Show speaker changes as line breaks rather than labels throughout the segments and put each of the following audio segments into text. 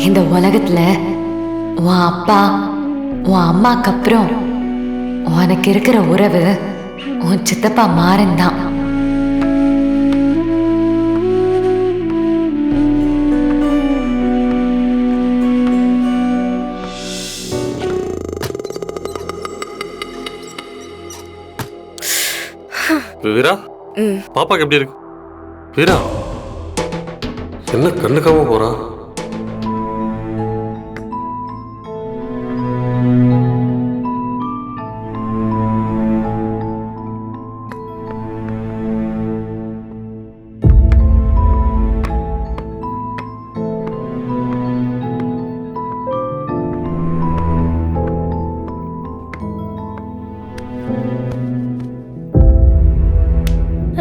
இந்த உலகத்துல உன் அப்பா உன் அம்மாக்கு அப்புறம் உனக்கு இருக்கிற உறவு உன் சித்தப்பா மாறன் தான்.
வீரா, பாப்பாக்கு எப்படி இருக்கு? வீரா, என்ன கண்டுக்காம போறா?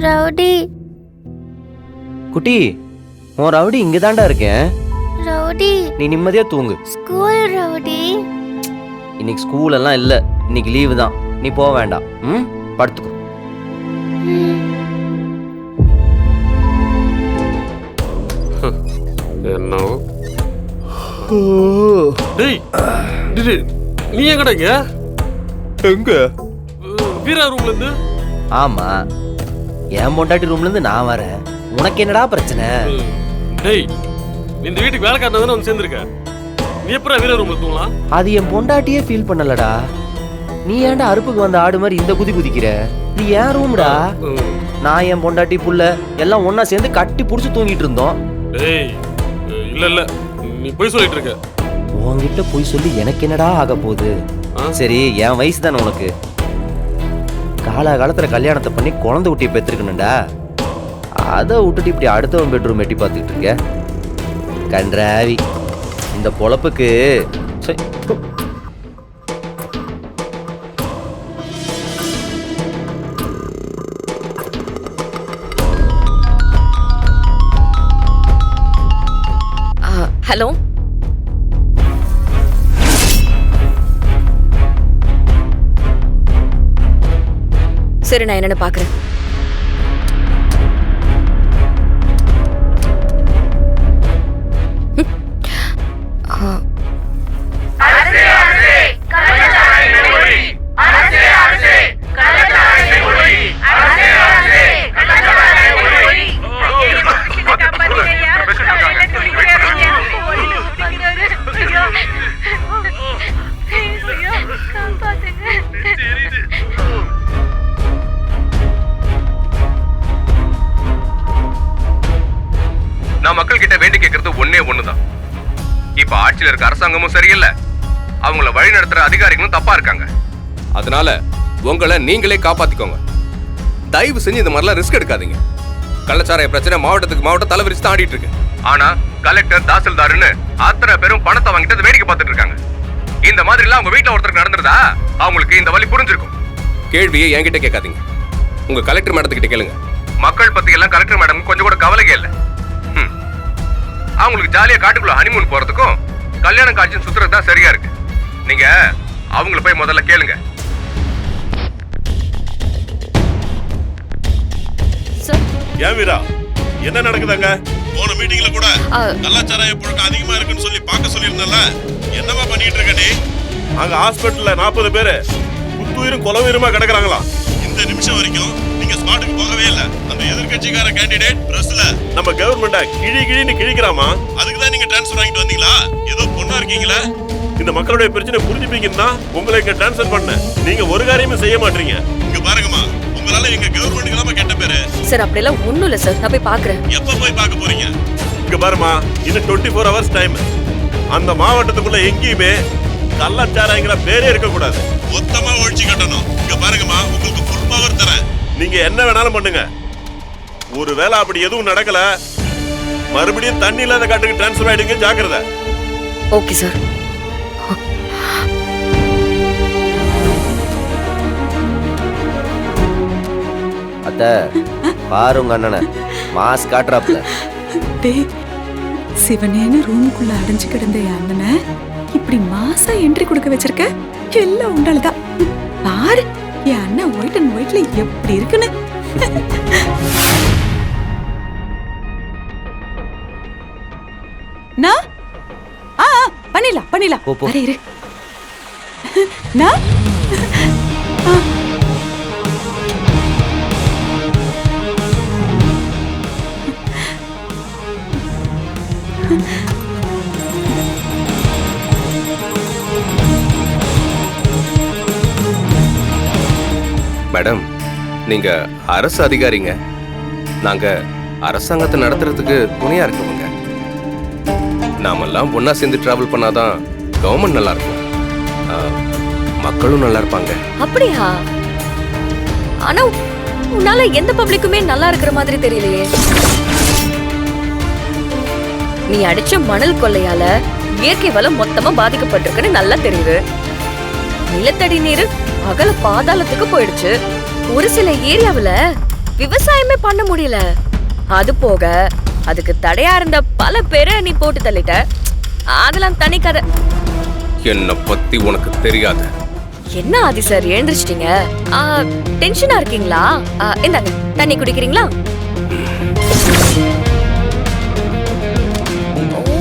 ரவுடி
குட்டி, உன் ரவுடி இங்க தாண்டா இருக்கேன்.
ரவுடி
நீ நிம்மதியா தூங்கு.
School rowdy.
இன்னைக்கு ஸ்கூல் எல்லாம் இல்ல, இன்னைக்கு லீவு தான். நீ போக வேண்டாம். படுத்துக்கோ.
என்ன டேய், நீ எங்கடா இங்க?
எங்க?
வீரா ரூம்ல இருந்து.
ஆமா, என் பொண்டாட்டி ரூம்ல இருந்து நான் வரேன். உனக்கு என்னடா பிரச்சனை?
டேய், நீ இந்த வீட்டுக்கு வேலைக்காரனா தானே வந்து சேர்ந்திருக்க. நீ எப்பறம் வீரா ரூம்ல தூங்கலாம்?
அது என் பொண்டாட்டியே ஃபீல் பண்ணலடா. நீ ஏன்டா அறுப்புக்கு வந்த ஆடு மாதிரி இந்த குதி குதிக்கிற? இது ஏன் ரூம்டா. நான் என் பொண்டாட்டி புள்ள எல்லாம் ஒன்னா சேர்ந்து கட்டி புடிச்சு தூங்கிட்டு இருந்தோம்.
டேய், இல்ல இல்ல, நீ போய் சொல்லிட்டு இருக்க.
உன்கிட்ட போய் சொல்லி எனக்கு என்னடா ஆக போகுது? சரி, என் வயசு தானே உனக்கு. காலகாலத்துல கல்யாணத்தை பண்ணி குழந்தை குட்டியை பெற்றிருக்கணும்டா. அதை விட்டுட்டு இப்படி அடுத்தவன் பெட்ரூம் எட்டி பார்த்துக்கிட்டு இருக்க. கன்றாவி இந்த பொழப்புக்கு.
ஹலோ, சரி நான் என்னன்னு பாக்குறேன்.
நான் மக்கள் கிட்ட வேண்டி கேட்கறது ஒன்னே ஒண்ணுதான். இப்ப ஆட்சியில இருக்க அரசாங்கமும் சரியில்லை, அவங்கள வழி நடத்துற அதிகாரிகளும் தப்பா இருக்காங்க. அதனால உங்களை நீங்களே காப்பாத்திக்கோங்க. தயவு செஞ்சு இந்த மாதிரிலாம் ரிஸ்க் எடுக்காதீங்க. கள்ளச்சாராய பிரச்சனை மாவட்டத்துக்கு மாவட்டம் தலைவிரிச்சு தான் ஆடிட்டு இருக்கு. ஆனா கலெக்டர், தாசில்தார்னு அத்தனை பேரும் பணத்தை வாங்கிட்டு வேடிக்கை பார்த்துட்டு இருக்காங்க. இந்த மாதிரி எல்லாம் உங்க வீட்டுல ஒருத்தருக்கு நடந்துருதா அவங்களுக்கு இந்த வழி புரிஞ்சிருக்கும். கேள்வியை என்கிட்ட கேட்காதீங்க, உங்க கலெக்டர் மேடத்துக்கிட்ட கேளுங்க. மக்கள் பத்தி எல்லாம் கலெக்டர் மேடம் கொஞ்சம் கூட கவலையே இல்லை. அவங்களுக்கு ஜாலியா காட்டுக்குள்ள ஹனிமூன் போறதுக்கும் கல்யாணம் காட்சி சுத்துறது தான் சரியா இருக்கு. நீங்க அவங்கள போய் முதல்ல கேளுங்க.
ஏன் வீரா, என்ன நடக்குதாங்க? போன மீட்டிங்ல கூட கள்ளச்சாராய புழக்கம் அதிகமா இருக்குன்னு சொல்லி பார்க்க சொல்லியிருந்தல, என்னவா பண்ணிட்டு இருக்க நீ? அங்க ஹாஸ்பிட்டல்ல 40 பேரு குத்துயிரும் கொலவீருமா கிடக்குறாங்களா. இந்த நிமிஷம் வரைக்கும் நீங்க ஸ்பாட்டுக்கு போகவே இல்ல. அந்த எதிர்கட்சிக்கார கேண்டிடேட் பிரஸ்ல நம்ம கவர்மெண்ட கிழின்னு கிழிக்கிறாமா. அதுக்கு தான் நீங்க ட்ரான்ஸ்ஃபர் வாங்கிட்டு வந்தீங்களா? ஏதோ பொண்ணா இருக்கீங்களா? இந்த மக்களுடைய பிரச்சனை புரிஞ்சுப்பீங்கன்னா உங்களை இங்க ட்ரான்ஸ்ஃபர் பண்ண. நீங்க ஒரு காரியமும் செய்ய மாட்டீங்க. இங்க பாருங்கம்மா, உங்களால எங்க கவர்மெண்ட்டுக்கு தான் கெட்ட பேரு.
சார் அப்படியெல்லாம் ஒண்ணும் இல்ல சார், நான் போய் பாக்குறேன்.
எப்ப போய் பார்க்க போறீங்க? இங்க பாருமா, இன்னும் 24 hours டைம். அந்த மாவட்டத்துக்குள்ள எங்கேயுமே கள்ளச்சாராயங்கிற பேரே இருக்க கூடாது. மொத்தமா ஒழிச்சு கட்டணும். இங்க பாருங்கம்மா, உங்களுக்கு ஃபுல் பவர் தரேன். நீங்க என்ன வேணாலும் பண்ணுங்க. ஒருவேளை அப்படி எதுவும் நடக்கல, மறுபடியும் தண்ணி இல்லாத காட்டுக்கு டிரான்ஸ்ஃபர் ஆயிடுங்க. ஜாக்கிரதை.
Okay sir.
அத்த பாரு, உங்க அண்ணனை மாஸ் காட்டுறாப்ல.
சிவனேன்னு ரூமுக்குள்ள அடைஞ்சு கிடந்த என் அண்ணனை இப்படி மாசா என்ட்ரி கொடுக்க வச்சிருக்க. எல்லாம் உண்டாலதான். பாரு என் அண்ணன் ஒயிட் அண்ட் ஒயிட்ல எப்படி இருக்குன்னு. பண்ணிடலாம்
போ, போ.
அரே இரு நான்
மேடம், நீங்க அரசு அதிகாரிங்க. நாங்க அரசாங்கத்தை நடத்துறதுக்கு துணையா இருக்கவங்க. நாமெல்லாம் ஒன்னா சேர்ந்து டிராவல் பண்ணாதான் கவர்மெண்ட் நல்லா இருக்கும், மக்களும் நல்லா இருப்பாங்க.
அப்படியா? ஆனா உன்னால எந்த பப்ளிக்குமே நல்லா இருக்கிற மாதிரி தெரியலையே. நீ அடிச்ச மணல் கொள்ளையால இயற்கை வளம் மொத்தமா பாதிக்கப்பட்டிருக்குன்னு நல்லா தெரியுது. நிலத்தடி நீர் அகல பாதாளத்துக்கு போயிடுச்சு. ஒரு சில ஏரியாவுல விவசாயமே பண்ண முடியல. அது போக அதுக்கு தடையா இருந்த பல பேரை நீ போட்டு தள்ளிட்ட. அதெல்லாம் தனி கதை.
என்ன பத்தி உனக்கு தெரியாது.
என்ன ஆதி சார் எழுந்திருச்சிட்டீங்க? டென்ஷனா இருக்கீங்களா? இந்தாங்க தண்ணி குடிக்கிறீங்களா? ஓ,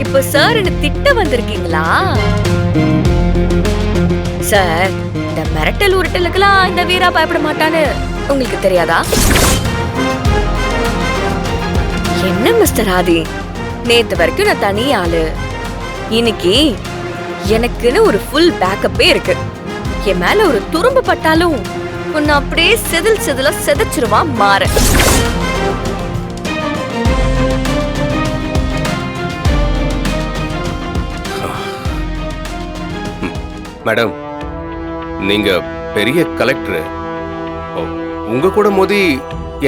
இப்ப சார் என்ன திட்ட வந்திருக்கீங்களா? சார், இந்த மிரட்டல் உருட்டலுக்கெல்லாம் இந்த வீரா பயப்பட மாட்டான்னு உங்களுக்கு தெரியாதா? என்ன மிஸ்டர் ஆதி, நேத்து வரைக்கும் நான் தனி ஆளு. இன்னைக்கு எனக்குன்னு ஒரு ஃபுல் பேக்கப்பே இருக்கு. என் மேல ஒரு துரும்பு பட்டாலும் உன்னை அப்படியே செதில் செதிலா செதைச்சிருவா மாற.
மேடம், நீங்க பெரிய கலெக்டர். உங்க கூட மோதி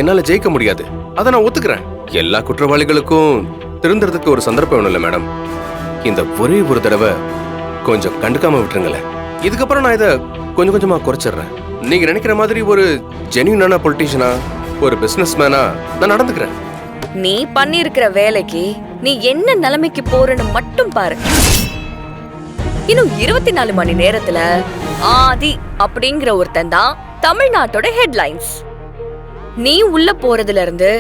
என்னால ஜெயிக்க முடியாது, அதை நான் ஒத்துக்கிறேன். எல்லா குற்றவாளிகளுக்கும் திருந்துறதுக்கு ஒரு சந்தர்ப்பம் வேணும் இல்ல மேடம்? இந்த ஒரே ஒரு தடவை கொஞ்சம் கண்டுக்காம விட்டுருங்களேன். இதுக்கப்புறம் நான் இதை கொஞ்சம் கொஞ்சமா குறைச்சிடுறேன். நீங்க நினைக்கிற மாதிரி ஒரு ஜென்யூனான பொலிட்டீஷியனா, ஒரு பிசினஸ் மேனா நான் நடந்துக்கிறேன்.
நீ பண்ணி இருக்கிற வேலைக்கு நீ என்ன நிலைமைக்கு போறன்னு மட்டும் பாரு. இன்னும் 24 மணி நேரத்துல ஆதி அப்படிங்கிற ஒருத்தன் தான் தமிழ்நாட்டோட ஹெட்லைன்ஸ். நீ உள்ள போறதுல இருந்து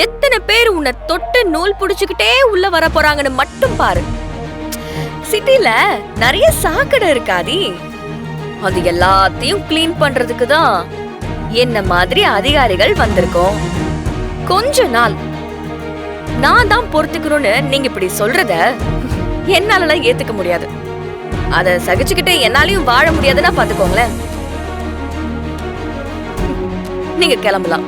எத்தனை பேர் உன்னை தொட்டு நூல் புடிச்சுக்கிட்டே உள்ள வர போறாங்கன்னு மட்டும் பாரு. சிட்டில நிறைய சாக்கடை இருக்காதி, அது எல்லாத்தையும் கிளீன் பண்றதுக்கு தான் என்ன மாதிரி அதிகாரிகள் வந்திருக்கோம். கொஞ்ச நாள் நான் தான் பொறுத்துக்கணும்னு நீங்க இப்படி சொல்றத என்னாலலாம் ஏத்துக்க முடியாது. அத சகிச்சுக்கிட்டு என்னாலையும் வாழ முடியாதுன்னா பாத்துக்கோங்களேன். நீங்க கிளம்பலாம்.